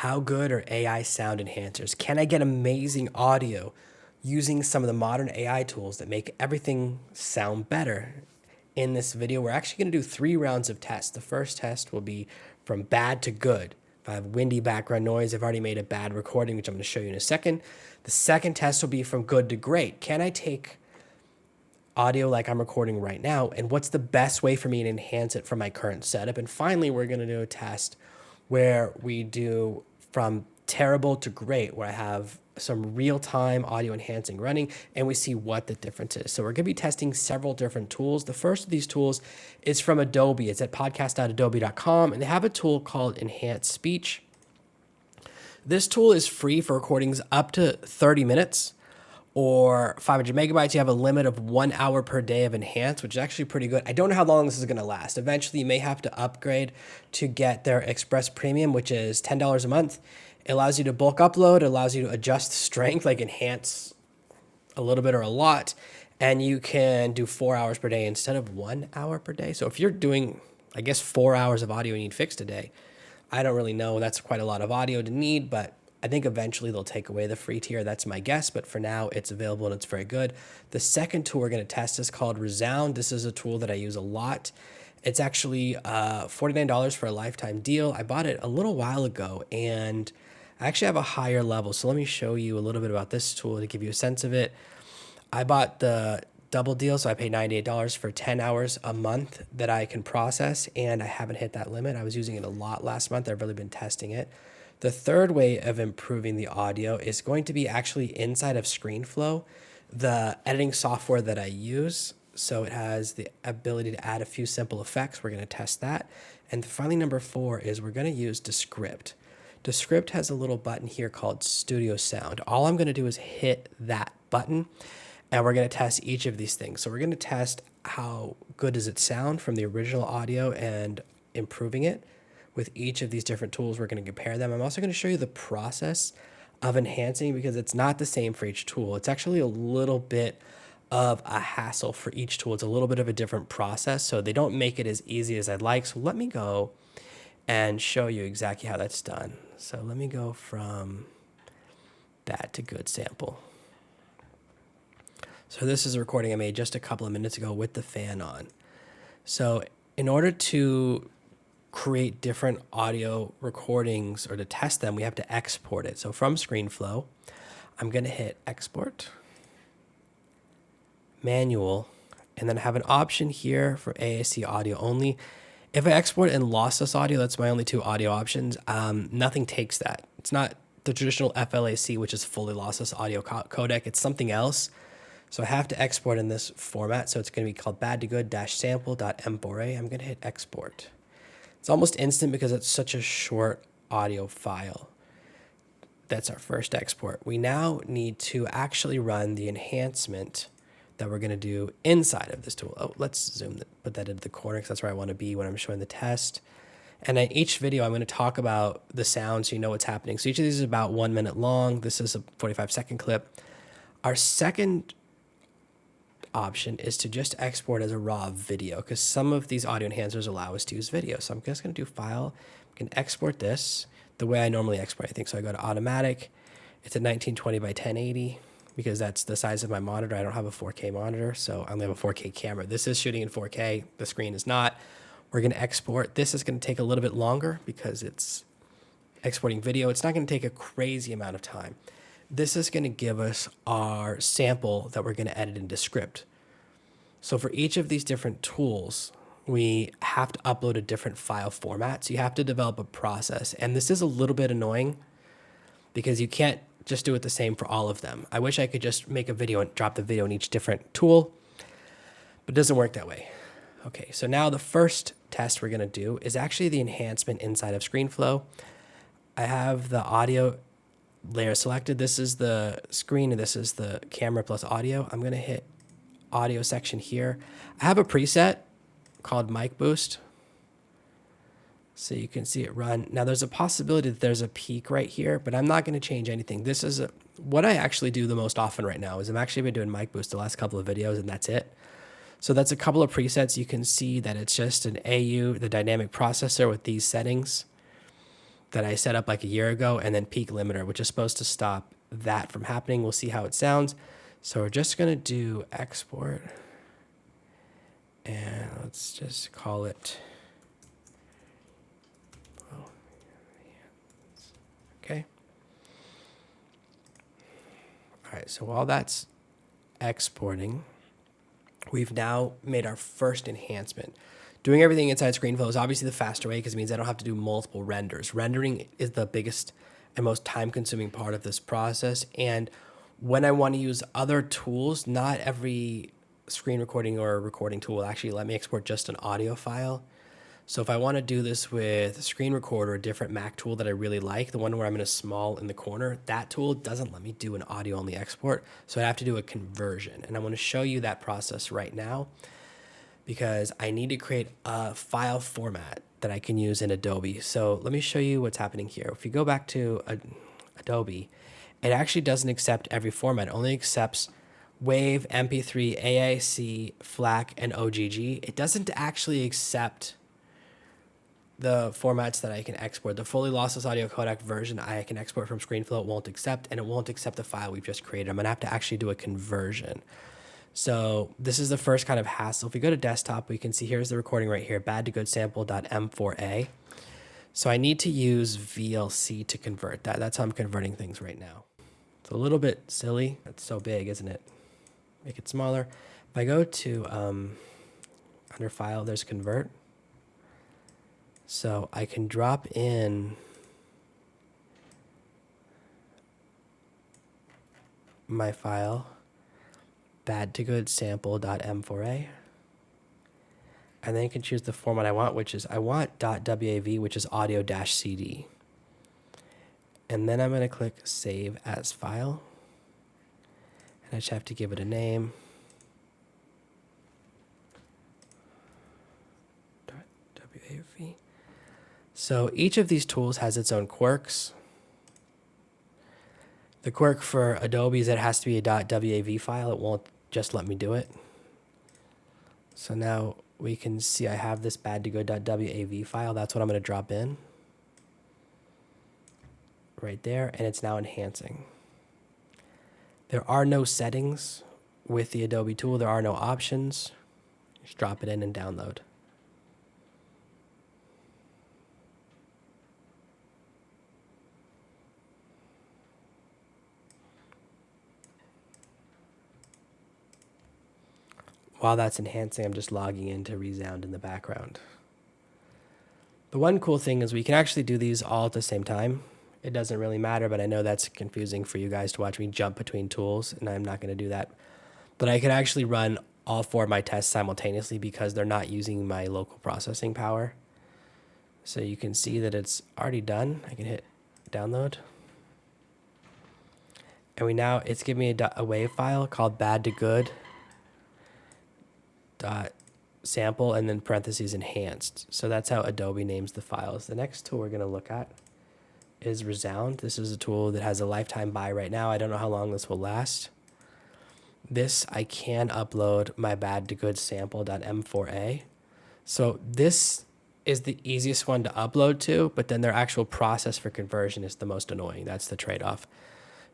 How good are AI sound enhancers? Can I get amazing audio using some of the modern AI tools that make everything sound better? In this video, we're actually going to do 3 rounds of tests. The first test will be from bad to good. If I have windy background noise, I've already made a bad recording, which I'm going to show you in a second. The second test will be from good to great. Can I take audio like I'm recording right now, and what's the best way for me to enhance it from my current setup? And finally, we're going to do a test where we do from terrible to great, where I have some real-time audio enhancing running and we see what the difference is. So we're going to be testing several different tools. The first of these tools is from Adobe. It's at podcast.adobe.com, and they have a tool called Enhanced Speech. This tool is free for recordings up to 30 minutes or 500 megabytes. You have a limit of 1 hour per day of enhance, which is actually pretty good. I don't know how long this is going to last. Eventually, you may have to upgrade to get their Express Premium, which is $10 a month. It allows you to bulk upload. It allows you to adjust strength, like enhance a little bit or a lot. And you can do 4 hours per day instead of 1 hour per day. So if you're doing, I guess, 4 hours of audio you need fixed a day, I don't really know. That's quite a lot of audio to need, but I think eventually they'll take away the free tier. That's my guess, but for now it's available and it's very good. The second tool we're going to test is called Resound. This is a tool that I use a lot. It's actually $49 for a lifetime deal. I bought it a little while ago, and I actually have a higher level. So let me show you a little bit about this tool to give you a sense of it. I bought the double deal, so I paid $98 for 10 hours a month that I can process, and I haven't hit that limit. I was using it a lot last month. I've really been testing it. The third way of improving the audio is going to be actually inside of ScreenFlow, the editing software that I use. So it has the ability to add a few simple effects. We're going to test that. And finally, number 4 is we're going to use Descript. Descript has a little button here called Studio Sound. All I'm going to do is hit that button, and we're going to test each of these things. So we're going to test how good does it sound from the original audio and improving it. With each of these different tools, we're going to compare them. I'm also going to show you the process of enhancing, because it's not the same for each tool. It's actually a little bit of a hassle for each tool. It's a little bit of a different process, so they don't make it as easy as I'd like. So let me go and show you exactly how that's done. So let me go from bad to good sample. So this is a recording I made just a couple of minutes ago with the fan on. So in order to create different audio recordings or to test them, we have to export it. So from ScreenFlow, I'm going to hit export, manual, and then I have an option here for AAC audio only. If I export in lossless audio, that's my only 2 audio options. Nothing takes that. It's not the traditional FLAC, which is fully lossless audio codec. It's something else. So I have to export in this format. So it's going to be called bad to good-sample.m4a. I'm going to hit export. It's almost instant because it's such a short audio file. That's our first export. We now need to actually run the enhancement that we're going to do inside of this tool. Oh, let's zoom that, put that into the corner, because that's where I want to be when I'm showing the test. And in each video, I'm going to talk about the sound so you know what's happening. So each of these is about 1 minute long. This is a 45-second clip. Our second option is to just export as a raw video, because some of these audio enhancers allow us to use video. So I'm just going to do file. I can export this the way I normally export anything. So I go to automatic. It's a 1920 by 1080 because that's the size of my monitor. I don't have a 4K monitor, so I only have a 4K camera. This is shooting in 4K. The screen is not. We're going to export. This is going to take a little bit longer because it's exporting video. It's not going to take a crazy amount of time. This is going to give us our sample that we're going to edit in Descript. So for each of these different tools, we have to upload a different file format. So you have to develop a process. And this is a little bit annoying because you can't just do it the same for all of them. I wish I could just make a video and drop the video in each different tool, but it doesn't work that way. Okay, so now the first test we're going to do is actually the enhancement inside of ScreenFlow. I have the audio layer selected. This is the screen and this is the camera plus audio. I'm going to hit audio section here. I have a preset called Mic Boost, so you can see it run. Now there's a possibility that there's a peak right here, but I'm not going to change anything. This is what I actually do the most often right now is I've actually been doing Mic Boost the last couple of videos, and that's it. So that's a couple of presets. You can see that it's just an AU, the dynamic processor with these settings. that I set up like a year ago, and then peak limiter, which is supposed to stop that from happening. We'll see how it sounds. So we're just going to do export, and let's just call it, okay. All right, so while that's exporting, we've now made our first enhancement. Doing everything inside ScreenFlow is obviously the faster way because it means I don't have to do multiple renders. Rendering is the biggest and most time-consuming part of this process. And when I want to use other tools, not every screen recording or recording tool will actually let me export just an audio file. So if I want to do this with a screen recorder, a different Mac tool that I really like, the one where I'm in a small in the corner, that tool doesn't let me do an audio only export. So I have to do a conversion. And I want to show you that process right now because I need to create a file format that I can use in Adobe. So let me show you what's happening here. If you go back to Adobe, it actually doesn't accept every format. It only accepts Wave, MP3, AAC, FLAC, and OGG. It doesn't actually accept the formats that I can export. The fully lossless audio codec version I can export from ScreenFlow, it won't accept, and it won't accept the file we've just created. I'm gonna have to actually do a conversion. So this is the first kind of hassle. If we go to desktop, we can see here's the recording right here, bad to good sample.m4a. So I need to use VLC to convert that. That's how I'm converting things right now. It's a little bit silly. It's so big, isn't it? Make it smaller. If I go to under file, there's convert. So I can drop in my file, bad to good sample.m4a. And then you can choose the format I want, which is I want .wav, which is audio-cd. And then I'm going to click Save as File. And I just have to give it a name. .wav. So each of these tools has its own quirks. The quirk for Adobe is that it has to be a .wav file. It won't just let me do it. So now we can see I have this bad to go .wav file. That's what I'm going to drop in right there, and it's now enhancing. There are no settings with the Adobe tool. There are no options. Just drop it in and download. While that's enhancing, I'm just logging into Resound in the background. The one cool thing is we can actually do these all at the same time. It doesn't really matter, but I know that's confusing for you guys to watch me jump between tools, and I'm not going to do that. But I can actually run all four of my tests simultaneously because they're not using my local processing power. So you can see that it's already done. I can hit download. And it's giving me a wave file called bad to good sample and then parentheses enhanced. So that's how Adobe names the files. The next tool we're going to look at is Resound. This is a tool that has a lifetime buy right now. I don't know how long this will last. This, I can upload my bad to good sample.m4a. So this is the easiest one to upload to, but then their actual process for conversion is the most annoying. That's the trade-off.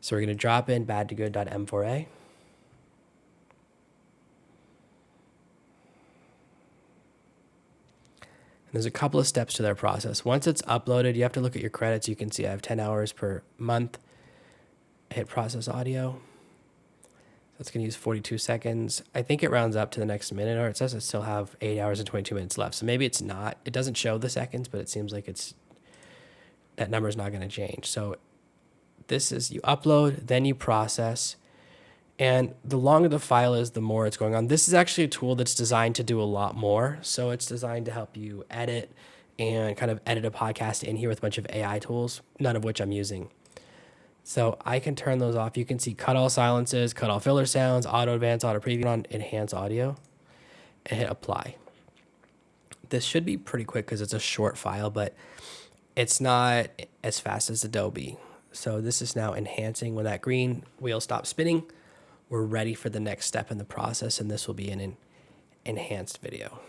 So we're going to drop in bad to good.m4a. There's a couple of steps to their process. Once it's uploaded, you have to look at your credits. You can see I have 10 hours per month. Hit process audio. That's going to use 42 seconds. I think it rounds up to the next minute, or it says I still have 8 hours and 22 minutes left. So maybe it's not. It doesn't show the seconds, but it seems like that number is not going to change. So this is you upload, then you process. And the longer the file is, the more it's going on. This is actually a tool that's designed to do a lot more. So it's designed to help you edit and kind of edit a podcast in here with a bunch of AI tools, none of which I'm using. So I can turn those off. You can see cut all silences, cut all filler sounds, auto advance, auto preview on enhance audio, and hit apply. This should be pretty quick because it's a short file, but it's not as fast as Adobe. So this is now enhancing. When that green wheel stops spinning, we're ready for the next step in the process, and this will be an enhanced video.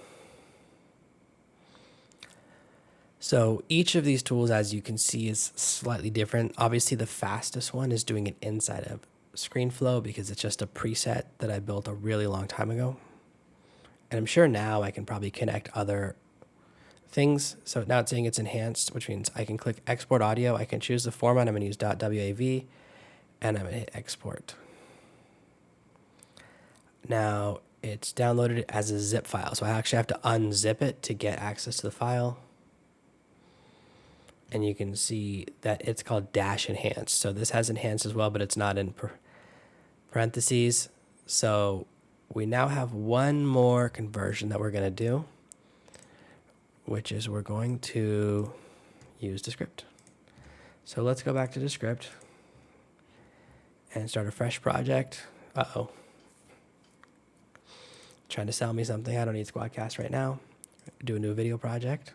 So each of these tools, as you can see, is slightly different. Obviously, the fastest one is doing it inside of ScreenFlow because it's just a preset that I built a really long time ago. And I'm sure now I can probably connect other things. So now it's saying it's enhanced, which means I can click export audio. I can choose the format. I'm going to use .wav, and I'm going to hit export. Now it's downloaded it as a zip file. So I actually have to unzip it to get access to the file. And you can see that it's called dash enhanced. So this has enhanced as well, but it's not in parentheses. So we now have one more conversion that we're going to do, which is we're going to use Descript. So let's go back to Descript and start a fresh project. Uh-oh. Trying to sell me something. I don't need Squadcast right now. Do a new video project.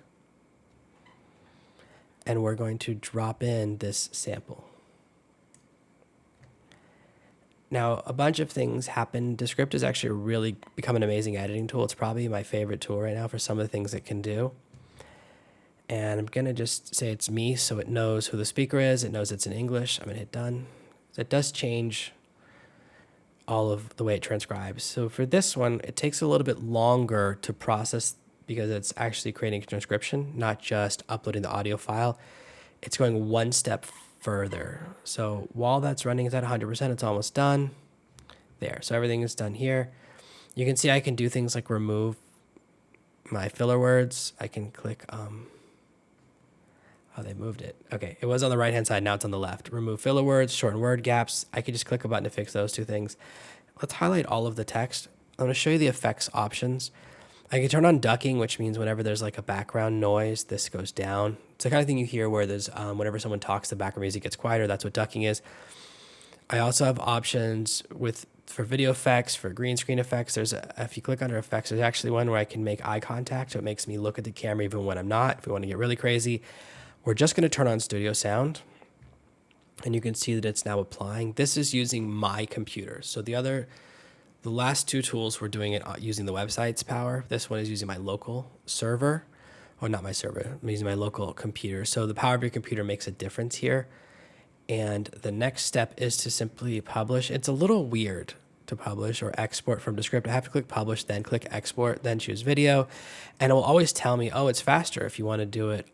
And we're going to drop in this sample. Now, a bunch of things happen. Descript has actually really become an amazing editing tool. It's probably my favorite tool right now for some of the things it can do. And I'm going to just say it's me so it knows who the speaker is. It knows it's in English. I'm going to hit done. It does change all of the way it transcribes. So for this one, it takes a little bit longer to process because it's actually creating a transcription, not just uploading the audio file. It's going one step further. So while that's running, it's at 100%, it's almost done. There, so everything is done here. You can see I can do things like remove my filler words. I can click, oh, they moved it. Okay, it was on the right-hand side, now it's on the left. Remove filler words, shorten word gaps. I could just click a button to fix those two things. Let's highlight all of the text. I'm gonna show you the effects options. I can turn on ducking, which means whenever there's like a background noise, this goes down. It's the kind of thing you hear where there's whenever someone talks, the background music gets quieter. That's what ducking is. I also have options for video effects, for green screen effects. If you click under effects, there's actually one where I can make eye contact, so it makes me look at the camera even when I'm not. If we want to get really crazy, we're just going to turn on studio sound, and you can see that it's now applying. This is using my computer. So the last two tools were doing it using the website's power. This one is using my local server. Or not my server, I'm using my local computer. So the power of your computer makes a difference here. And the next step is to simply publish. It's a little weird to publish or export from Descript. I have to click publish, then click export, then choose video. And it will always tell me, oh, it's faster if you want to do it.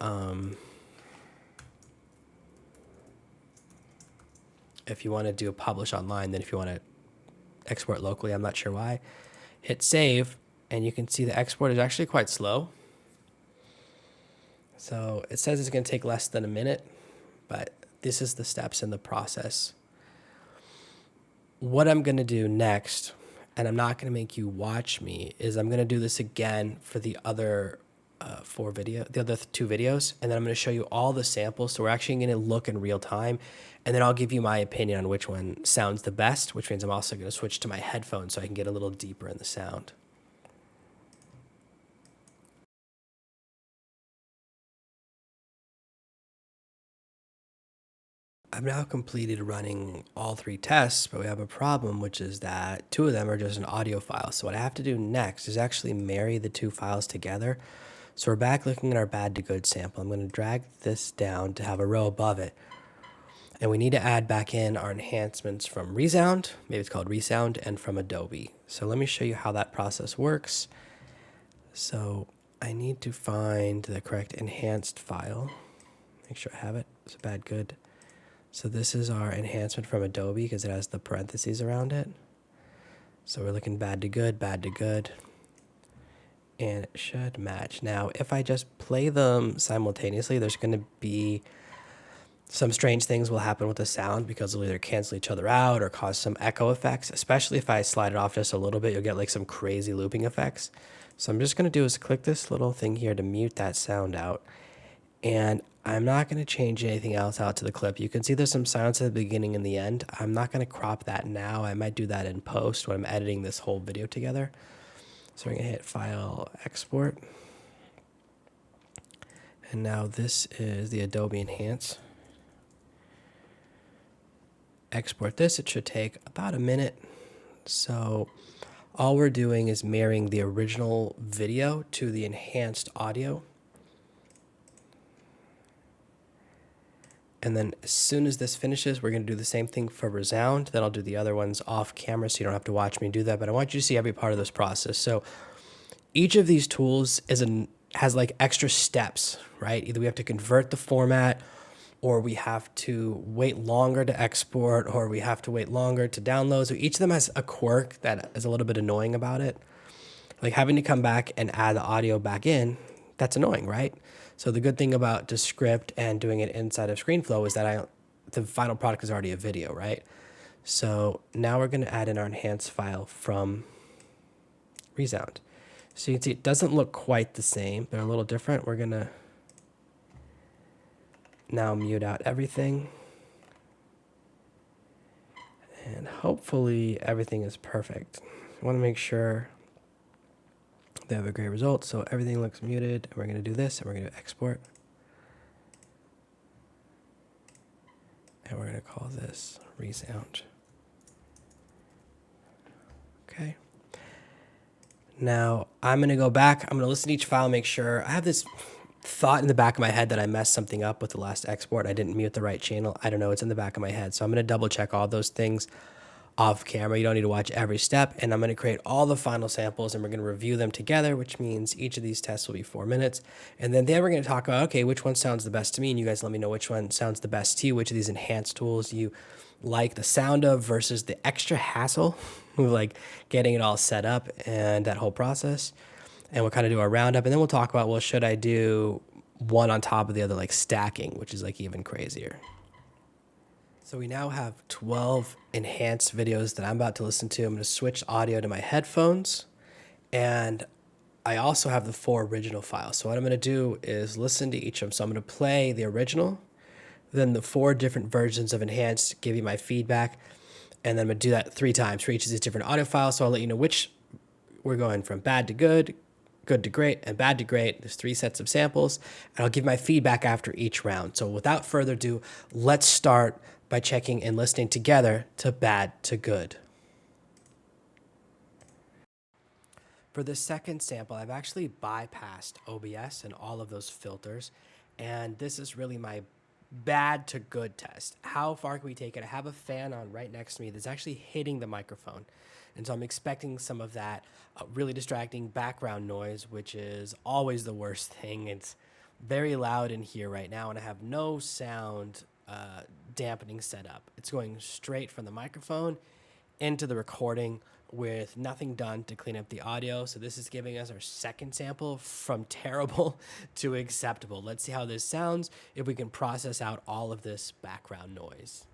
If you want to do a publish online than if you want to export locally. I'm not sure why. Hit save, and you can see the export is actually quite slow. So it says it's going to take less than a minute, but this is the steps in the process. What I'm going to do next, and I'm not going to make you watch me, is I'm going to do this again for the other the other two videos, and then I'm going to show you all the samples. So we're actually going to look in real time, and then I'll give you my opinion on which one sounds the best, which means I'm also going to switch to my headphones so I can get a little deeper in the sound. I've now completed running all three tests, but we have a problem, which is that two of them are just an audio file. So what I have to do next is actually marry the two files together. So we're back looking at our bad to good sample. I'm going to drag this down to have a row above it. And we need to add back in our enhancements from Resound, maybe it's called Resound, and from Adobe. So let me show you how that process works. So I need to find the correct enhanced file. Make sure I have it. It's a bad good. So this is our enhancement from Adobe because it has the parentheses around it. So we're looking bad to good, and it should match. Now, if I just play them simultaneously, there's going to be some strange things will happen with the sound because they'll either cancel each other out or cause some echo effects, especially if I slide it off just a little bit, you'll get like some crazy looping effects. So I'm just going to do is click this little thing here to mute that sound out. And I'm not going to change anything else out to the clip. You can see there's some silence at the beginning and the end. I'm not going to crop that now. I might do that in post when I'm editing this whole video together. So we're going to hit File, Export. And now this is the Adobe Enhance. Export this. It should take about a minute. So all we're doing is marrying the original video to the enhanced audio. And then as soon as this finishes, we're going to do the same thing for Resound. Then I'll do the other ones off camera so you don't have to watch me do that. But I want you to see every part of this process. So each of these tools has like extra steps, right? Either we have to convert the format, or we have to wait longer to export, or we have to wait longer to download. So each of them has a quirk that is a little bit annoying about it. Like having to come back and add the audio back in, that's annoying, right? So the good thing about Descript and doing it inside of ScreenFlow is that the final product is already a video, right? So now we're going to add in our enhanced file from Resound. So you can see it doesn't look quite the same. They're a little different. We're going to now mute out everything. And hopefully everything is perfect. I want to make sure they have a great result. So everything looks muted. And we're going to do this, and we're going to export. And we're going to call this Resound. Okay. Now I'm going to go back. I'm going to listen to each file, make sure. I have this thought in the back of my head that I messed something up with the last export. I didn't mute the right channel. I don't know. It's in the back of my head. So I'm going to double check all those things off camera. You don't need to watch every step. And I'm going to create all the final samples, and we're going to review them together, which means each of these tests will be 4 minutes. And then we're going to talk about, okay, which one sounds the best to me? And you guys let me know which one sounds the best to you, which of these enhanced tools you like the sound of versus the extra hassle of like getting it all set up and that whole process. And we'll kind of do our roundup, and then we'll talk about, well, should I do one on top of the other, like stacking, which is like even crazier. So we now have 12 enhanced videos that I'm about to listen to. I'm going to switch audio to my headphones, and I also have the 4 original files. So what I'm going to do is listen to each of them. So I'm going to play the original, then the 4 different versions of enhanced, give you my feedback, and then I'm going to do that 3 times for each of these different audio files. So I'll let you know which we're going from bad to good, good to great, and bad to great. There's 3 sets of samples, and I'll give my feedback after each round. So without further ado, let's start by checking and listening together to bad to good. For the second sample, I've actually bypassed OBS and all of those filters, and this is really my bad to good test. How far can we take it? I have a fan on right next to me that's actually hitting the microphone. And so I'm expecting some of that really distracting background noise, which is always the worst thing. It's very loud in here right now, and I have no sound dampening set up. It's going straight from the microphone into the recording with nothing done to clean up the audio. So this is giving us our second sample from terrible to acceptable. Let's see how this sounds if we can process out all of this background noise.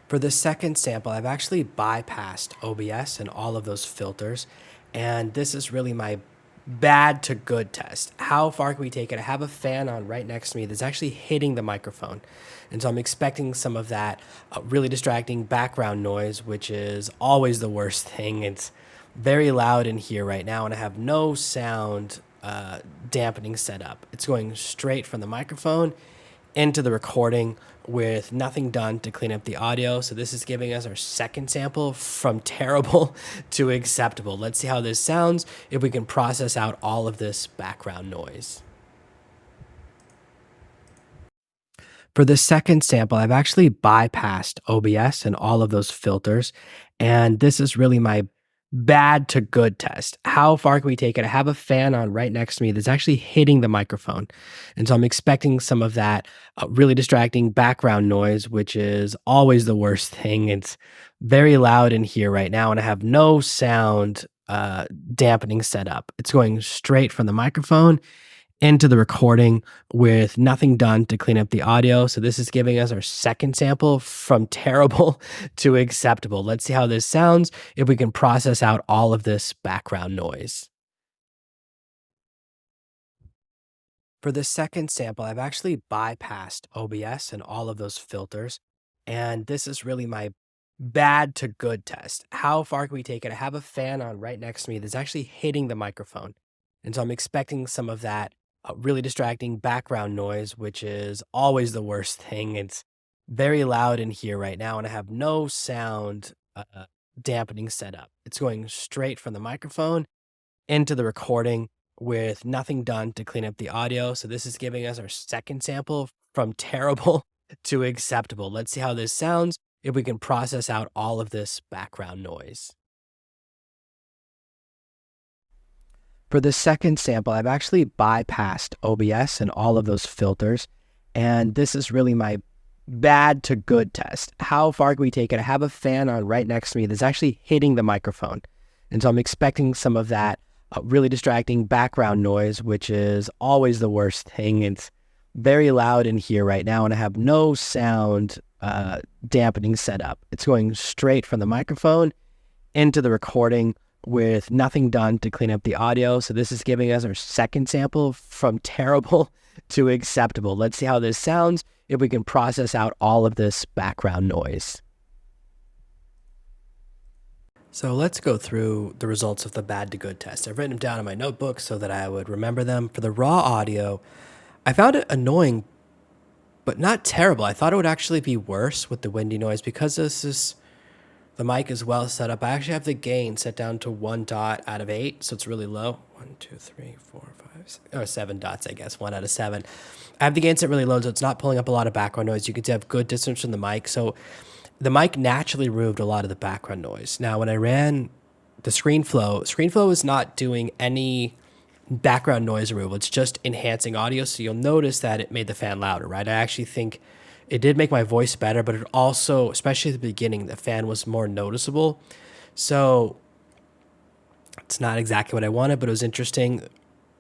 For the second sample, I've actually bypassed OBS and all of those filters, and this is really my bad to good test. How far can we take it? I have a fan on right next to me that's actually hitting the microphone. And so I'm expecting some of that really distracting background noise, which is always the worst thing. It's very loud in here right now, and I have no sound dampening set up. It's going straight from the microphone into the recording with nothing done to clean up the audio. So this is giving us our second sample from terrible to acceptable. Let's see how this sounds if we can process out all of this background noise. For the second sample, I've actually bypassed OBS and all of those filters, and this is really my bad to good test. How far can we take it? I have a fan on right next to me that's actually hitting the microphone. And so I'm expecting some of that really distracting background noise, which is always the worst thing. It's very loud in here right now, and I have no sound dampening set up. It's going straight from the microphone into the recording with nothing done to clean up the audio. So this is giving us our second sample from terrible to acceptable. Let's see how this sounds if we can process out all of this background noise. For the second sample, I've actually bypassed OBS and all of those filters, and this is really my bad to good test. How far can we take it? I have a fan on right next to me that's actually hitting the microphone. And so I'm expecting some of that really distracting background noise, which is always the worst thing. It's very loud in here right now, and I have no sound dampening set up. It's going straight from the microphone into the recording with nothing done to clean up the audio. So this is giving us our second sample from terrible to acceptable. Let's see how this sounds if we can process out all of this background noise. For the second sample, I've actually bypassed OBS and all of those filters. And this is really my bad to good test. How far can we take it? I have a fan on right next to me that's actually hitting the microphone. And so I'm expecting some of that really distracting background noise, which is always the worst thing. It's very loud in here right now, and I have no sound dampening set up. It's going straight from the microphone into the recording with nothing done to clean up the audio. So this is giving us our second sample from terrible to acceptable. Let's see how this sounds if we can process out all of this background noise. So let's go through the results of the bad to good test. I've written them down in my notebook so that I would remember them. For the raw audio, I found it annoying, but not terrible. I thought it would actually be worse with the windy noise because the mic is well set up. I actually have the gain set down to 1 dot out of 8, so it's really low. 1, 2, 3, 4, 5, 6, or 7 dots, I guess, 1 out of 7. I have the gain set really low, so it's not pulling up a lot of background noise. You can have good distance from the mic, so the mic naturally removed a lot of the background noise. Now, when I ran the ScreenFlow is not doing any background noise removal. It's just enhancing audio, so you'll notice that it made the fan louder, right? I actually think it did make my voice better, but it also, especially at the beginning, the fan was more noticeable. So it's not exactly what I wanted, but it was interesting.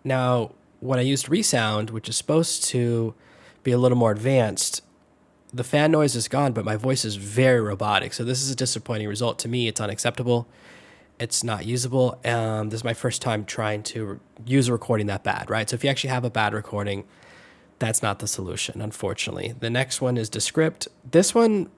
Now, when I used Resound, which is supposed to be a little more advanced, the fan noise is gone, but my voice is very robotic. So this is a disappointing result. To me, it's unacceptable. It's not usable. This is my first time trying to use a recording that bad, right? So if you actually have a bad recording, that's not the solution, unfortunately. The next one is Descript. This one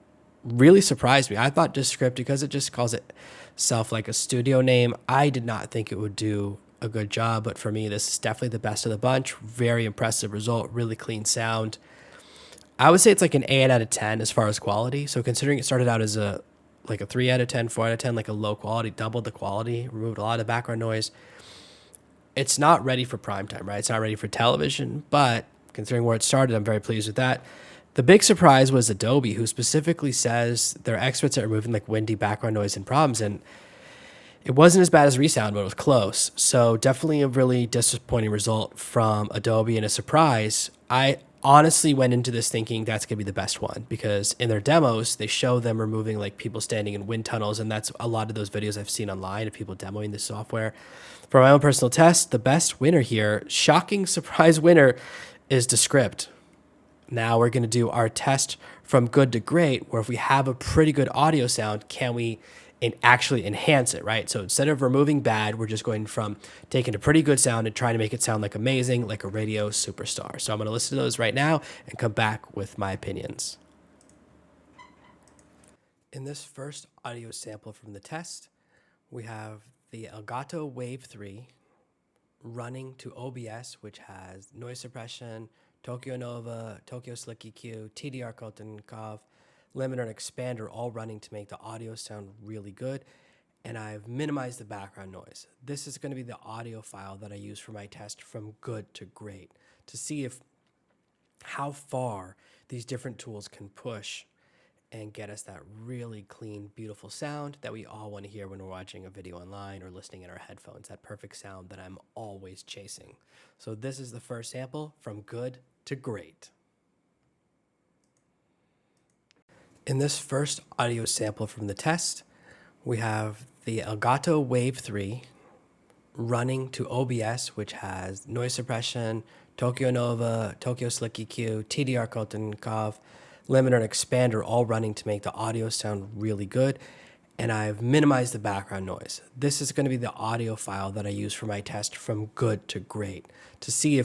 really surprised me. I thought Descript, because it just calls itself like a studio name, I did not think it would do a good job. But for me, this is definitely the best of the bunch. Very impressive result, really clean sound. I would say it's like an 8 out of 10 as far as quality. So considering it started out as a 3 out of 10, 4 out of 10, like a low quality, doubled the quality, removed a lot of the background noise. It's not ready for prime time, right? It's not ready for television, but considering where it started, I'm very pleased with that. The big surprise was Adobe, who specifically says they're experts at removing like windy background noise and problems. And it wasn't as bad as Resound, but it was close. So definitely a really disappointing result from Adobe and a surprise. I honestly went into this thinking that's going to be the best one, because in their demos, they show them removing like people standing in wind tunnels. And that's a lot of those videos I've seen online of people demoing this software. For my own personal test, the best winner here, shocking surprise winner, is Descript. Now we're going to do our test from good to great, where if we have a pretty good audio sound, can we actually enhance it, right? So instead of removing bad, we're just going from taking a pretty good sound and trying to make it sound like amazing, like a radio superstar. So I'm going to listen to those right now and come back with my opinions. In this first audio sample from the test, we have the Elgato Wave 3 running to OBS, which has noise suppression, Tokyo Nova, Tokyo Slick EQ, TDR Kotenkov, limiter, and expander all running to make the audio sound really good. And I've minimized the background noise. This is going to be the audio file that I use for my test from good to great, to see how far these different tools can push and get us that really clean, beautiful sound that we all want to hear when we're watching a video online or listening in our headphones, that perfect sound that I'm always chasing. So this is the first sample from good to great. In this first audio sample from the test, we have the Elgato Wave 3 running to OBS, which has noise suppression, Tokyo Nova, Tokyo Slick EQ, TDR Kotenkov, limiter, and expander all running to make the audio sound really good. And I've minimized the background noise. This is going to be the audio file that I use for my test from good to great, to see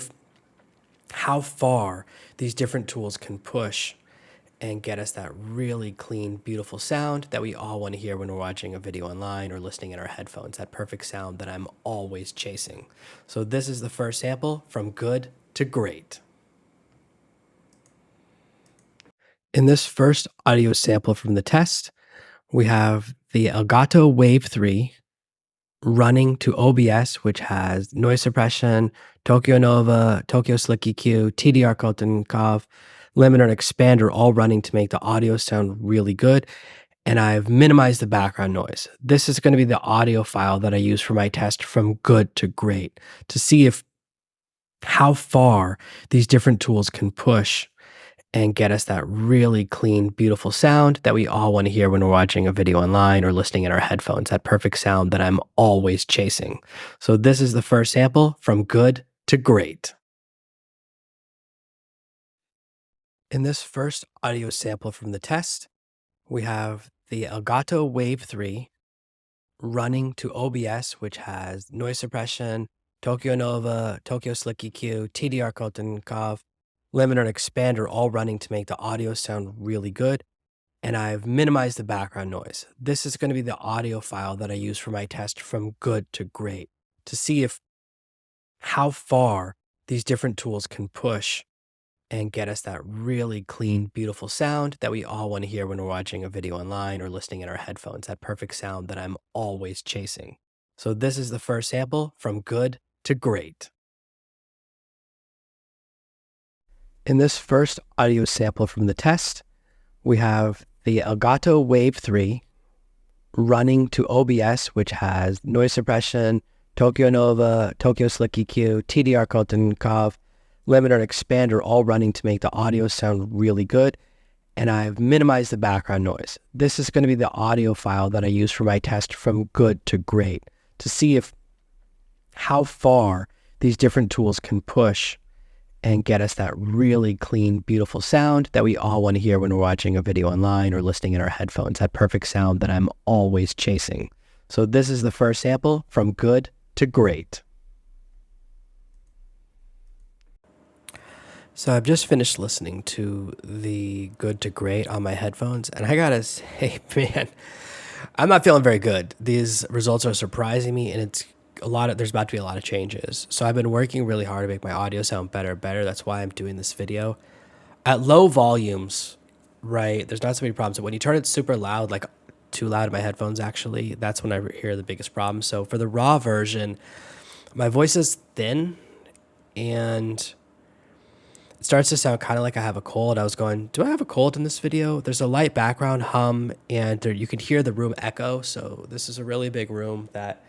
how far these different tools can push and get us that really clean, beautiful sound that we all want to hear when we're watching a video online or listening in our headphones, that perfect sound that I'm always chasing. So this is the first sample from good to great. In this first audio sample from the test, we have the Elgato Wave 3 running to OBS, which has noise suppression, Tokyo Nova, Tokyo Slick EQ, TDR Koltenkov, limiter, and expander all running to make the audio sound really good. And I've minimized the background noise. This is going to be the audio file that I use for my test from good to great to see if how far these different tools can push and get us that really clean, beautiful sound that we all want to hear when we're watching a video online or listening in our headphones, that perfect sound that I'm always chasing. So this is the first sample from good to great. In this first audio sample from the test, we have the Elgato Wave 3 running to OBS, which has noise suppression, Tokyo Nova, Tokyo Slick EQ, TDR Koltenkov, limiter, and expander all running to make the audio sound really good. And I've minimized the background noise. This is going to be the audio file that I use for my test from good to great to see if how far these different tools can push and get us that really clean, beautiful sound that we all want to hear when we're watching a video online or listening in our headphones, that perfect sound that I'm always chasing. So this is the first sample from good to great. In this first audio sample from the test, we have the Elgato Wave 3 running to OBS, which has noise suppression, Tokyo Nova, Tokyo Slick EQ, TDR Koltenkov, limiter, and expander all running to make the audio sound really good. And I've minimized the background noise. This is going to be the audio file that I use for my test from good to great to see if how far these different tools can push and get us that really clean, beautiful sound that we all want to hear when we're watching a video online or listening in our headphones, that perfect sound that I'm always chasing. So this is the first sample from good to great. So I've just finished listening to the good to great on my headphones, and I gotta say, man, I'm not feeling very good. These results are surprising me, and there's about to be a lot of changes. So I've been working really hard to make my audio sound better. That's why I'm doing this video. At low volumes, right, there's not so many problems. But when you turn it super loud, like too loud in my headphones, actually, that's when I hear the biggest problem. So for the raw version, my voice is thin, and it starts to sound kind of like I have a cold. I was going, do I have a cold in this video? There's a light background hum, and you can hear the room echo. So this is a really big room that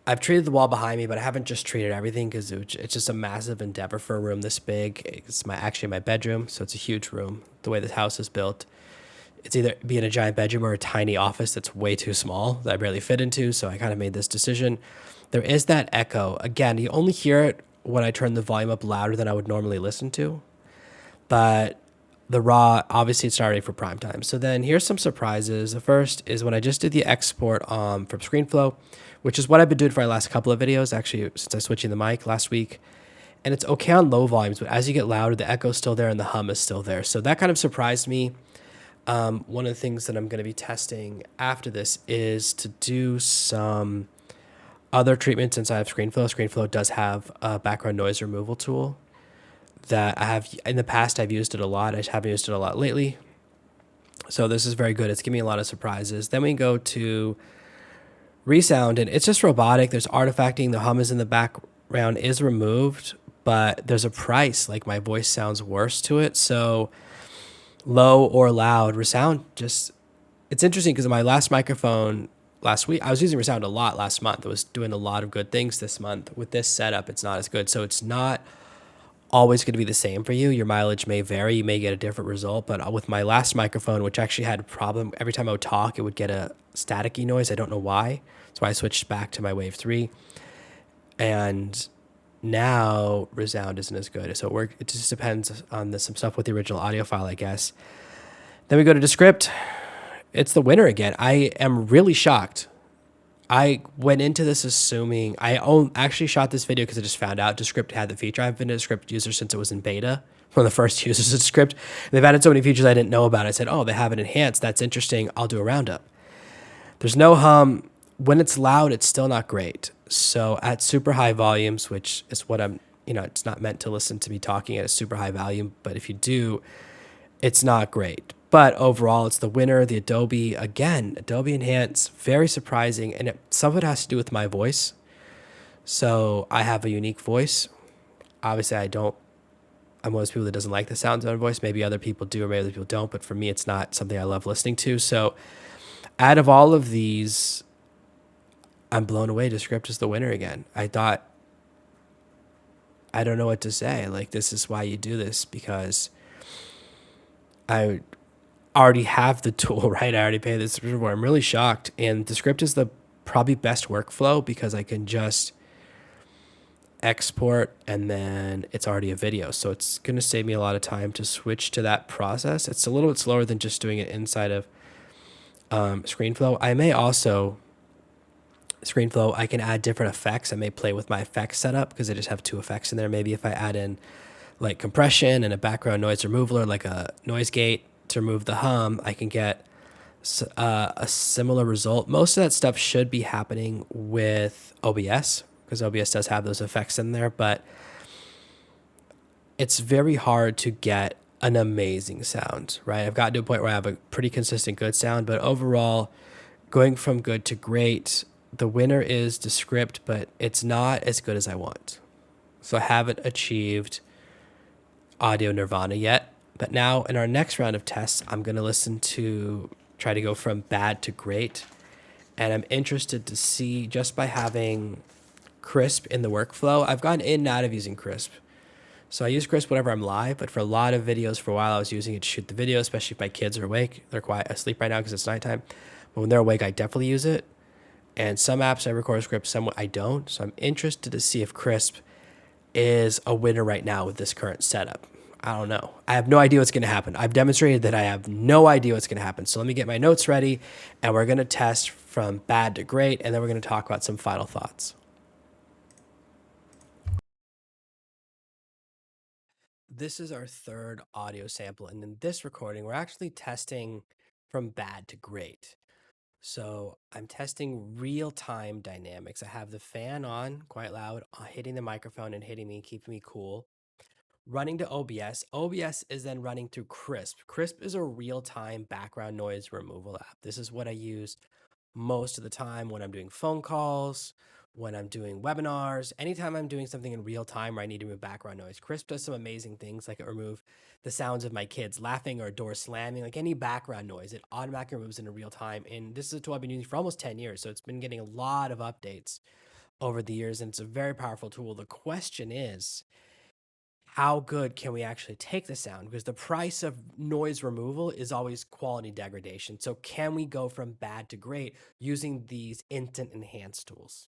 I've treated the wall behind me, but I haven't just treated everything because it's just a massive endeavor for a room this big. It's actually my bedroom, so it's a huge room. The way this house is built, it's either being a giant bedroom or a tiny office that's way too small that I barely fit into, so I kind of made this decision. There is that echo. Again, you only hear it when I turn the volume up louder than I would normally listen to, but the raw, obviously it's not ready for prime time. So then here's some surprises. The first is when I just did the export from ScreenFlow, which is what I've been doing for my last couple of videos, actually, since I switching the mic last week. And it's okay on low volumes, but as you get louder, the echo's still there and the hum is still there. So that kind of surprised me. One of the things that I'm going to be testing after this is to do some other treatments inside of ScreenFlow. ScreenFlow does have a background noise removal tool that I have in the past. I've used it a lot. I haven't used it a lot lately. So this is very good. It's giving me a lot of surprises. Then we go to Resound, and it's just robotic. There's artifacting. The hum is in the background is removed, but there's a price. Like my voice sounds worse to it. So low or loud, Resound just, it's interesting because my last microphone last week, I was using Resound a lot last month. I was doing a lot of good things this month. With this setup, it's not as good. So it's not always going to be the same for you. Your mileage may vary. You may get a different result. But with my last microphone, which actually had a problem, every time I would talk, it would get a staticky noise. I don't know why. That's why I switched back to my Wave 3. And now Resound isn't as good. So it just depends on some stuff with the original audio file, I guess. Then we go to Descript. It's the winner again. I am really shocked. I went into this assuming actually shot this video because I just found out Descript had the feature. I've been a Descript user since it was in beta, one of the first users of Descript. They've added so many features I didn't know about. I said, oh, they have it enhanced. That's interesting. I'll do a roundup. There's no hum. When it's loud, it's still not great. So at super high volumes, which is what it's not meant to listen to me talking at a super high volume, but if you do, it's not great. But overall, it's the winner, the Adobe. Again, Adobe Enhance, very surprising. And some of it has to do with my voice. So I have a unique voice. Obviously, I'm one of those people that doesn't like the sounds of my voice. Maybe other people do, or maybe other people don't. But for me, it's not something I love listening to. So out of all of these, I'm blown away. Descript is the winner again. I don't know what to say. Like, this is why you do this, because I already have the tool, right? I already paid this before. I'm really shocked. And Descript is the probably best workflow because I can just export and then it's already a video. So it's going to save me a lot of time to switch to that process. It's a little bit slower than just doing it inside of ScreenFlow. I may also, ScreenFlow, I can add different effects. I may play with my effects setup because I just have 2 effects in there. Maybe if I add in like compression and a background noise removal, or like a noise gate to remove the hum, I can get a similar result. Most of that stuff should be happening with OBS because OBS does have those effects in there, but it's very hard to get an amazing sound, right? I've gotten to a point where I have a pretty consistent good sound, but overall, going from good to great, the winner is Descript, but it's not as good as I want. So I haven't achieved audio nirvana yet. But now in our next round of tests, I'm going to try to go from bad to great. And I'm interested to see, just by having Krisp in the workflow, I've gone in and out of using Krisp. So I use Krisp whenever I'm live, but for a lot of videos, for a while, I was using it to shoot the video, especially if my kids are awake. They're asleep right now because it's nighttime. But when they're awake, I definitely use it. And some apps I record with Krisp, some I don't. So I'm interested to see if Krisp is a winner right now with this current setup. I don't know. I have no idea what's going to happen. I've demonstrated that I have no idea what's going to happen. So let me get my notes ready, and we're going to test from bad to great, and then we're going to talk about some final thoughts. This is our third audio sample, and in this recording, we're actually testing from bad to great. So I'm testing real-time dynamics. I have the fan on quite loud, hitting the microphone and hitting me, keeping me cool. Running to OBS. OBS is then running through Krisp. Krisp is a real-time background noise removal app. This is what I use most of the time when I'm doing phone calls, when I'm doing webinars, anytime I'm doing something in real time where I need to remove background noise. Krisp does some amazing things, like it remove the sounds of my kids laughing or a door slamming, like any background noise. It automatically removes in real time. And this is a tool I've been using for almost 10 years. So it's been getting a lot of updates over the years, and it's a very powerful tool. The question is, how good can we actually take the sound? Because the price of noise removal is always quality degradation. So can we go from bad to great using these instant enhance tools?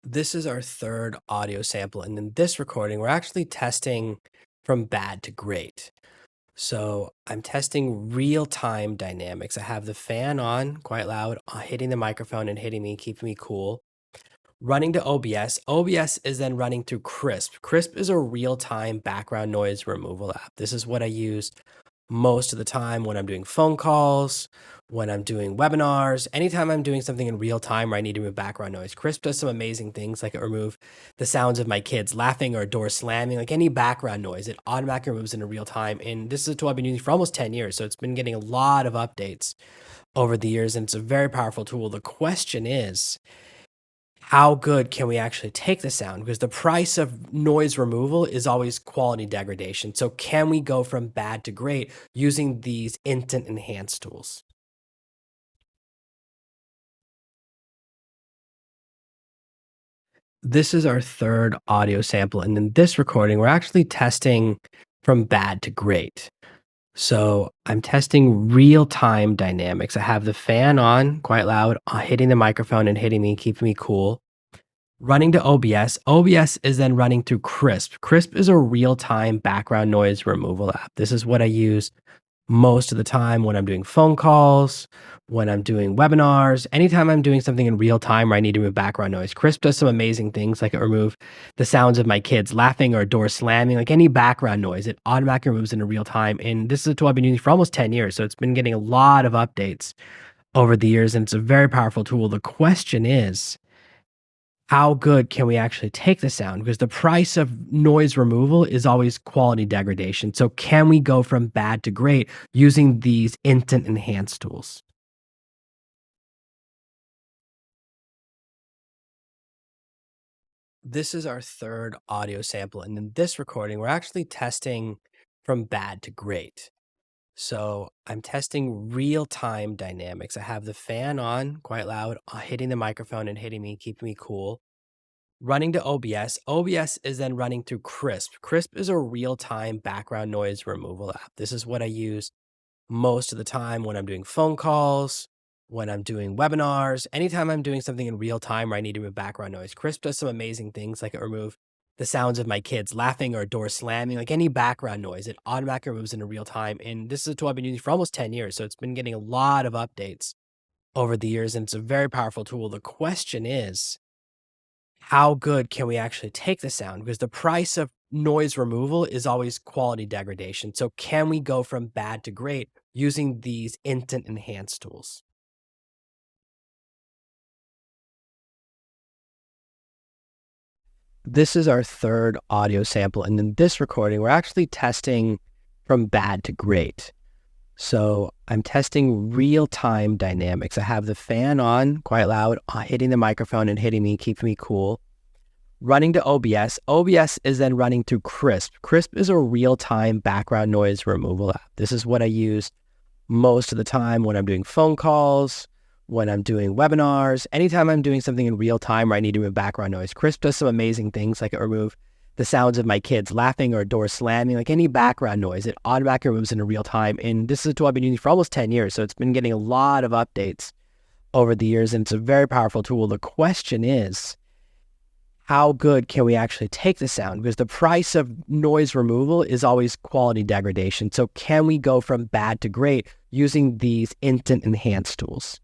This is our third audio sample. And in this recording, we're actually testing from bad to great. So I'm testing real-time dynamics. I have the fan on quite loud, hitting the microphone and hitting me, keeping me cool. Running to OBS. OBS is then running through Krisp. Krisp is a real-time background noise removal app. This is what I use most of the time when I'm doing phone calls, when I'm doing webinars, anytime I'm doing something in real time where I need to remove background noise. Krisp does some amazing things, like it remove the sounds of my kids laughing or a door slamming, like any background noise. It automatically removes in real time. And this is a tool I've been using for almost 10 years. So it's been getting a lot of updates over the years, and it's a very powerful tool. The question is, how good can we actually take the sound? Because the price of noise removal is always quality degradation. So can we go from bad to great using these instant enhance tools? This is our third audio sample. And in this recording, we're actually testing from bad to great. So I'm testing real-time dynamics. I have the fan on quite loud, hitting the microphone and hitting me, keeping me cool. Running to OBS. OBS is then running through Krisp. Krisp is a real-time background noise removal app. This is what I use most of the time when I'm doing phone calls, when I'm doing webinars, anytime I'm doing something in real time where I need to remove background noise. Krisp does some amazing things, like it remove the sounds of my kids laughing or a door slamming, like any background noise. It automatically removes in real time. And this is a tool I've been using for almost 10 years. So it's been getting a lot of updates over the years, and it's a very powerful tool. The question is, how good can we actually take the sound? Because the price of noise removal is always quality degradation. So can we go from bad to great using these instant enhance tools? This is our third audio sample. And in this recording, we're actually testing from bad to great. So I'm testing real-time dynamics. I have the fan on quite loud, hitting the microphone and hitting me, keeping me cool. Running to OBS. OBS is then running through Krisp. Krisp is a real-time background noise removal app. This is what I use most of the time when I'm doing phone calls, when I'm doing webinars, anytime I'm doing something in real time where I need to remove background noise. Krisp does some amazing things like it remove the sounds of my kids laughing or a door slamming, like any background noise. It automatically removes in real time. And this is a tool I've been using for almost 10 years. So it's been getting a lot of updates over the years, and it's a very powerful tool. The question is, how good can we actually take the sound? Because the price of noise removal is always quality degradation. So can we go from bad to great using these instant enhance tools? This is our third audio sample. And in this recording, we're actually testing from bad to great. So I'm testing real-time dynamics. I have the fan on quite loud, hitting the microphone and hitting me, keeping me cool. Running to OBS. OBS is then running through Krisp. Krisp is a real-time background noise removal app. This is what I use most of the time when I'm doing phone calls, when I'm doing webinars, anytime I'm doing something in real time where I need to remove background noise. Krisp does some amazing things like it remove the sounds of my kids laughing or a door slamming, like any background noise. It automatically removes in real time. And this is a tool I've been using for almost 10 years. So it's been getting a lot of updates over the years, and it's a very powerful tool. The question is, how good can we actually take the sound? Because the price of noise removal is always quality degradation. So can we go from bad to great using these instant enhance tools?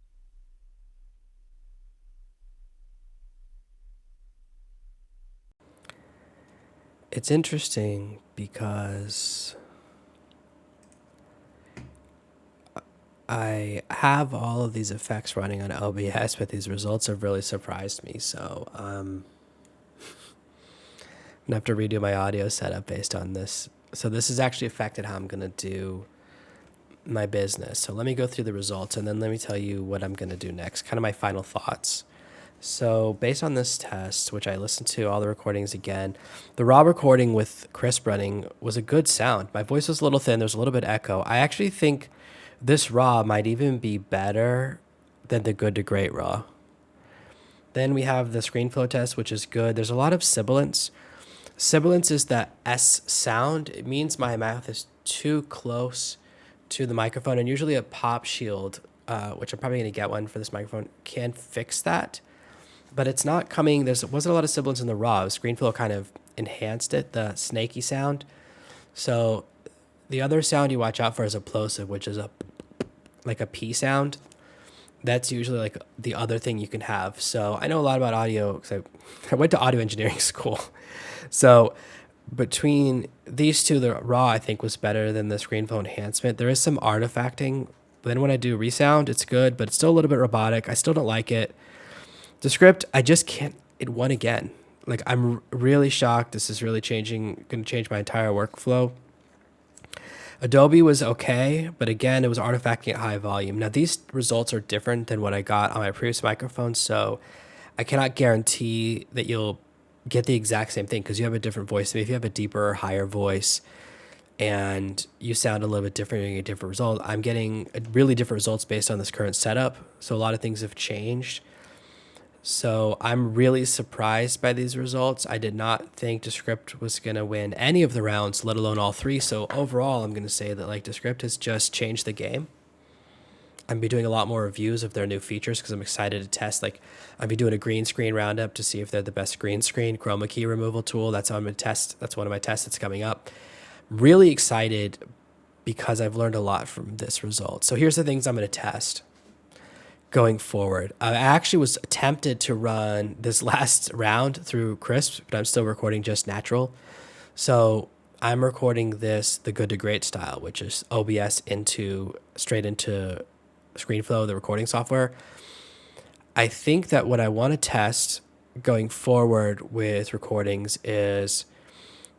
It's interesting because I have all of these effects running on OBS, but these results have really surprised me. So I'm gonna have to redo my audio setup based on this. So this has actually affected how I'm gonna do my business. So let me go through the results and then let me tell you what I'm gonna do next, kind of my final thoughts. So based on this test, which I listened to all the recordings again, the raw recording with Krisp running was a good sound. My voice was a little thin, there's a little bit echo. I actually think this raw might even be better than the good to great raw. Then we have the ScreenFlow test, which is good. There's a lot of sibilance. Sibilance is the S sound. It means my mouth is too close to the microphone, and usually a pop shield, which I'm probably going to get one for this microphone, can fix that. But it's not coming. There wasn't a lot of sibilance in the raw. ScreenFlow kind of enhanced it, the snaky sound. So the other sound you watch out for is a plosive, which is like a P sound. That's usually like the other thing you can have. So I know a lot about audio because I went to audio engineering school. So between these two, the raw I think was better than the ScreenFlow enhancement. There is some artifacting. But then when I do Resound, it's good, but it's still a little bit robotic. I still don't like it. Descript, I just can't. It won again. Like I'm really shocked. This is really going to change my entire workflow. Adobe was okay, but again, it was artifacting at high volume. Now these results are different than what I got on my previous microphone, so I cannot guarantee that you'll get the exact same thing because you have a different voice. Maybe if you have a deeper or higher voice and you sound a little bit different, you're getting a different result. I'm getting really different results based on this current setup, so a lot of things have changed. So I'm really surprised by these results. I did not think Descript was going to win any of the rounds, let alone all three. So overall, I'm going to say that like Descript has just changed the game. I'm be doing a lot more reviews of their new features because I'm excited to test. Like I'll be doing a green screen roundup to see if they're the best green screen chroma key removal tool. That's how I'm going to test. That's one of my tests that's coming up. Really excited because I've learned a lot from this result. So here's the things I'm going to test going forward. I actually was tempted to run this last round through Krisp, but I'm still recording just natural. So I'm recording this the good to great style, which is OBS straight into ScreenFlow, the recording software. I think that what I want to test going forward with recordings is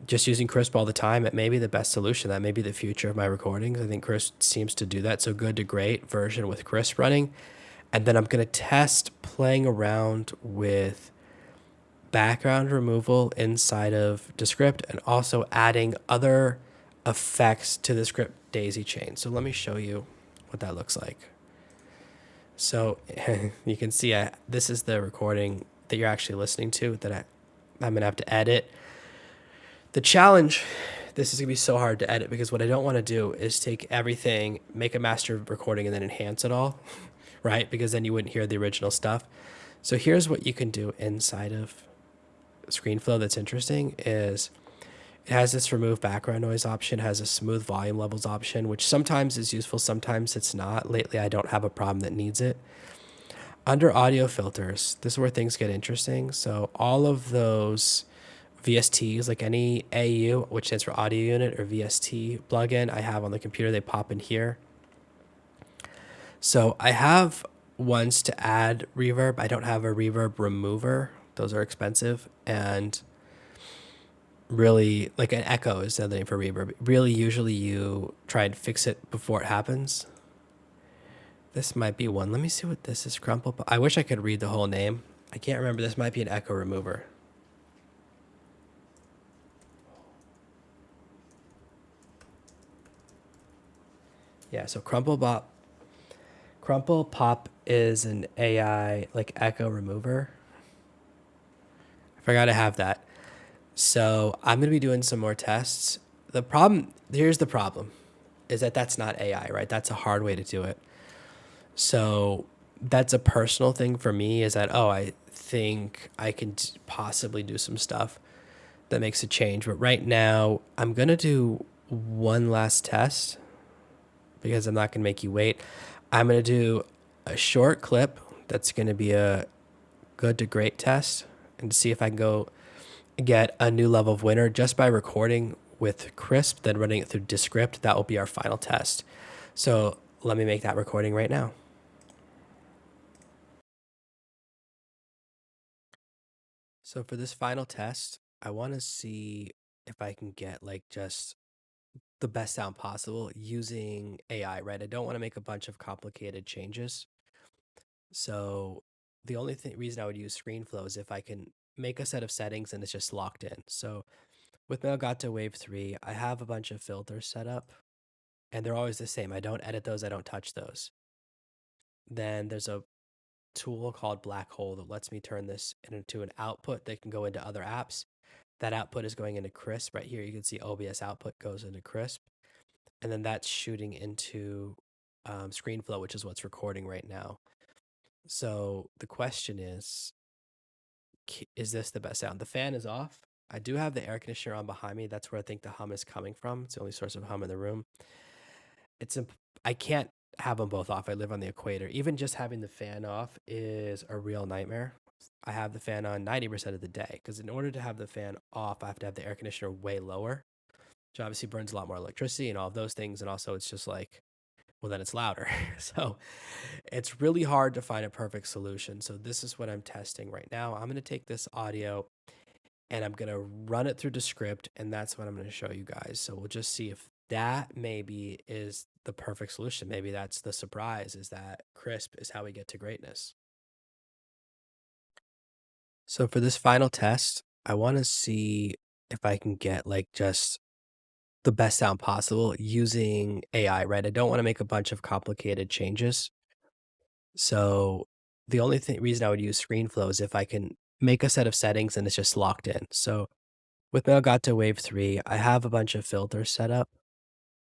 just using Krisp all the time. It may be the best solution. That may be the future of my recordings. I think Krisp seems to do that. So good to great version with Krisp running. And then I'm going to test playing around with background removal inside of Descript and also adding other effects to the script daisy chain. So let me show you what that looks like. So you can see this is the recording that you're actually listening to that I'm going to have to edit. The challenge, this is going to be so hard to edit because what I don't want to do is take everything, make a master recording, and then enhance it all, right? Because then you wouldn't hear the original stuff. So here's what you can do inside of ScreenFlow that's interesting is it has this remove background noise option, has a smooth volume levels option, which sometimes is useful, sometimes it's not. Lately, I don't have a problem that needs it. Under audio filters, this is where things get interesting. So all of those VSTs, like any AU, which stands for audio unit, or VST plugin I have on the computer, they pop in here. So I have ones to add reverb. I don't have a reverb remover. Those are expensive. And really, like an echo is the other name for reverb. Really, usually you try and fix it before it happens. This might be one. Let me see what this is. Crumple. I wish I could read the whole name. I can't remember. This might be an echo remover. Yeah, so Crumple Pop is an AI like echo remover. I forgot to have that. So I'm going to be doing some more tests. Here's the problem, is that that's not AI, right? That's a hard way to do it. So that's a personal thing for me is that, I think I can possibly do some stuff that makes a change. But right now I'm going to do one last test because I'm not going to make you wait. I'm going to do a short clip that's going to be a good to great test and see if I can go get a new level of winner just by recording with Krisp, then running it through Descript. That will be our final test. So let me make that recording right now. So for this final test, I want to see if I can get like just the best sound possible using AI, right? I don't want to make a bunch of complicated changes. So the only reason I would use ScreenFlow is if I can make a set of settings and it's just locked in. So with my Elgato Wave 3, I have a bunch of filters set up and they're always the same. I don't edit those, I don't touch those. Then there's a tool called Black Hole that lets me turn this into an output that can go into other apps. That output is going into Krisp. Right here, you can see OBS output goes into Krisp. And then that's shooting into ScreenFlow, which is what's recording right now. So the question is this the best sound? The fan is off. I do have the air conditioner on behind me. That's where I think the hum is coming from. It's the only source of hum in the room. I can't have them both off. I live on the equator. Even just having the fan off is a real nightmare. I have the fan on 90% of the day because in order to have the fan off, I have to have the air conditioner way lower, which obviously burns a lot more electricity and all of those things. And also it's just like, well, then it's louder. So it's really hard to find a perfect solution. So this is what I'm testing right now. I'm going to take this audio and I'm going to run it through Descript, and that's what I'm going to show you guys. So we'll just see if that maybe is the perfect solution. Maybe that's the surprise, is that Krisp is how we get to greatness. So for this final test, I want to see if I can get like just the best sound possible using AI, right? I don't want to make a bunch of complicated changes. So the only reason I would use ScreenFlow is if I can make a set of settings and it's just locked in. So with my Elgato Wave 3, I have a bunch of filters set up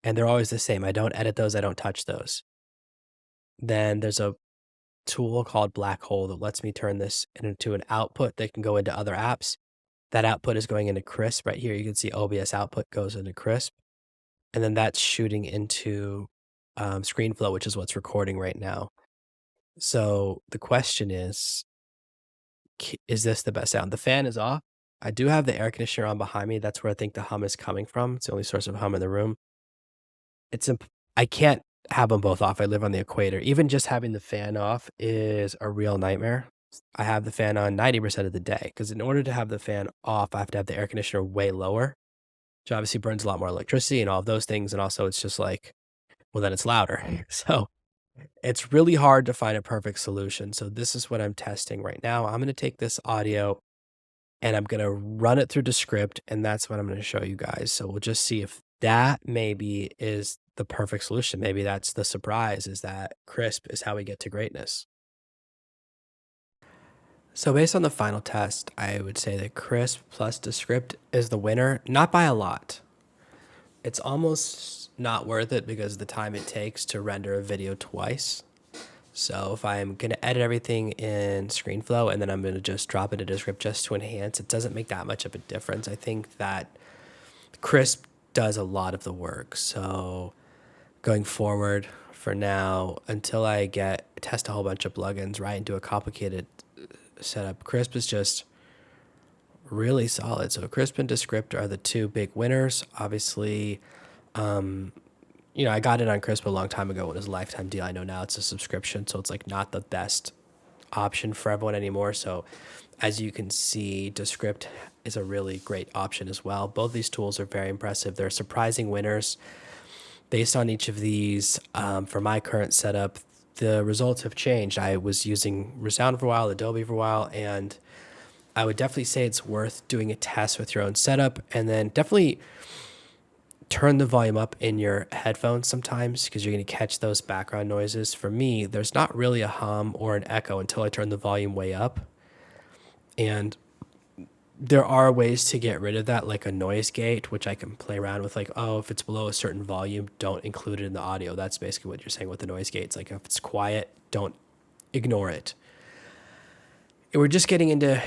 and they're always the same. I don't edit those, I don't touch those. Then there's a tool called Black Hole that lets me turn this into an output that can go into other apps. That output is going into Krisp. Right here, you can see OBS output goes into Krisp. And then that's shooting into ScreenFlow, which is what's recording right now. So the question is this the best sound? The fan is off. I do have the air conditioner on behind me. That's where I think the hum is coming from. It's the only source of hum in the room. I can't have them both off. I live on the equator. Even just having the fan off is a real nightmare I have the fan on 90% of the day because in order to have the fan off, I have to have the air conditioner way lower, which obviously burns a lot more electricity and all of those things. And also, it's just like, well, then it's louder. So it's really hard to find a perfect solution. So this is what I'm testing right now. I'm going to take this audio and I'm going to run it through Descript, and that's what I'm going to show you guys. So we'll just see if that maybe is the perfect solution. Maybe that's the surprise, is that Krisp is how we get to greatness. So based on the final test, I would say that Krisp plus Descript is the winner, not by a lot. It's almost not worth it because of the time it takes to render a video twice. So if I'm going to edit everything in ScreenFlow and then I'm going to just drop it into Descript just to enhance, it doesn't make that much of a difference. I think that Krisp does a lot of the work. So going forward for now, until I test a whole bunch of plugins, right, and do a complicated setup, Krisp is just really solid. So Krisp and Descript are the two big winners. Obviously, I got it on Krisp a long time ago when it was a lifetime deal. I know now it's a subscription, so it's like not the best option for everyone anymore. So as you can see, Descript is a really great option as well. Both these tools are very impressive. They're surprising winners. Based on each of these, for my current setup, the results have changed. I was using Resound for a while, Adobe for a while, and I would definitely say it's worth doing a test with your own setup, and then definitely turn the volume up in your headphones sometimes because you're going to catch those background noises. For me, there's not really a hum or an echo until I turn the volume way up. And there are ways to get rid of that, like a noise gate, which I can play around with, like, oh, if it's below a certain volume, don't include it in the audio. That's basically what you're saying with the noise gates. Like if it's quiet, don't ignore it. We're just getting into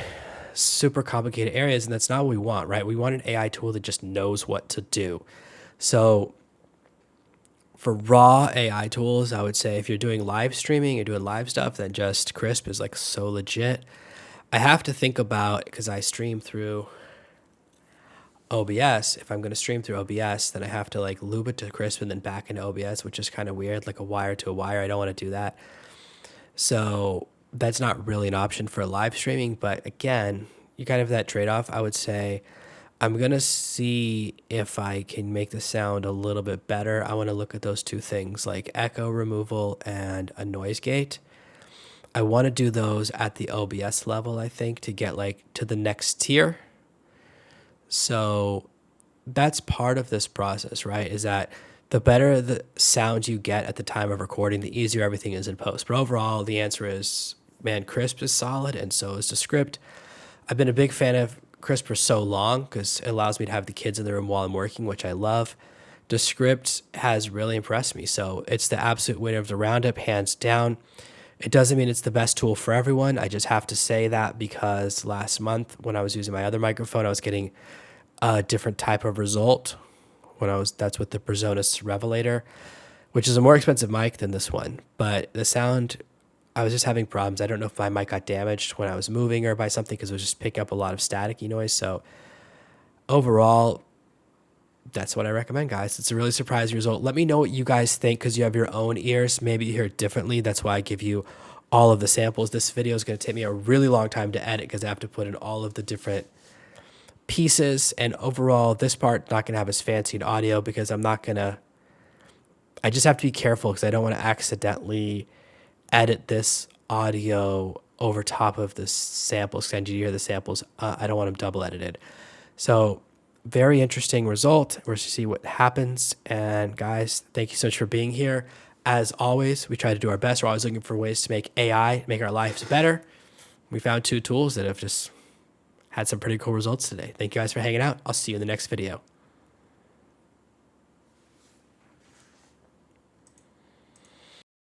super complicated areas, and that's not what we want, right? We want an AI tool that just knows what to do. So for raw AI tools, I would say if you're doing live streaming, you're doing live stuff, then just Krisp is like so legit. I have to think about, because I stream through OBS, if I'm going to stream through OBS, then I have to like loop it to Krisp and then back into OBS, which is kind of weird, like a wire to a wire. I don't want to do that. So that's not really an option for live streaming. But again, you kind of have that trade-off. I would say I'm going to see if I can make the sound a little bit better. I want to look at those two things, like echo removal and a noise gate. I want to do those at the OBS level, I think, to get like to the next tier. So that's part of this process, right? Is that the better the sound you get at the time of recording, the easier everything is in post. But overall, the answer is, man, Krisp is solid, and so is Descript. I've been a big fan of Krisp for so long because it allows me to have the kids in the room while I'm working, which I love. Descript has really impressed me. So it's the absolute winner of the Roundup, hands down. It doesn't mean it's the best tool for everyone. I just have to say that because last month when I was using my other microphone, I was getting a different type of result that's with the Presonus Revelator, which is a more expensive mic than this one. But the sound, I was just having problems. I don't know if my mic got damaged when I was moving or by something because it was just picking up a lot of staticky noise. So overall, that's what I recommend, guys. It's a really surprising result. Let me know what you guys think because you have your own ears. Maybe you hear it differently. That's why I give you all of the samples. This video is going to take me a really long time to edit because I have to put in all of the different pieces. And overall, this part not going to have as fancy an audio because I just have to be careful because I don't want to accidentally edit this audio over top of the samples. Because you hear the samples. I don't want them double edited. So very interesting result. We're going to see what happens. And guys, thank you so much for being here. As always, we try to do our best. We're always looking for ways to make AI, make our lives better. We found two tools that have just had some pretty cool results today. Thank you guys for hanging out. I'll see you in the next video.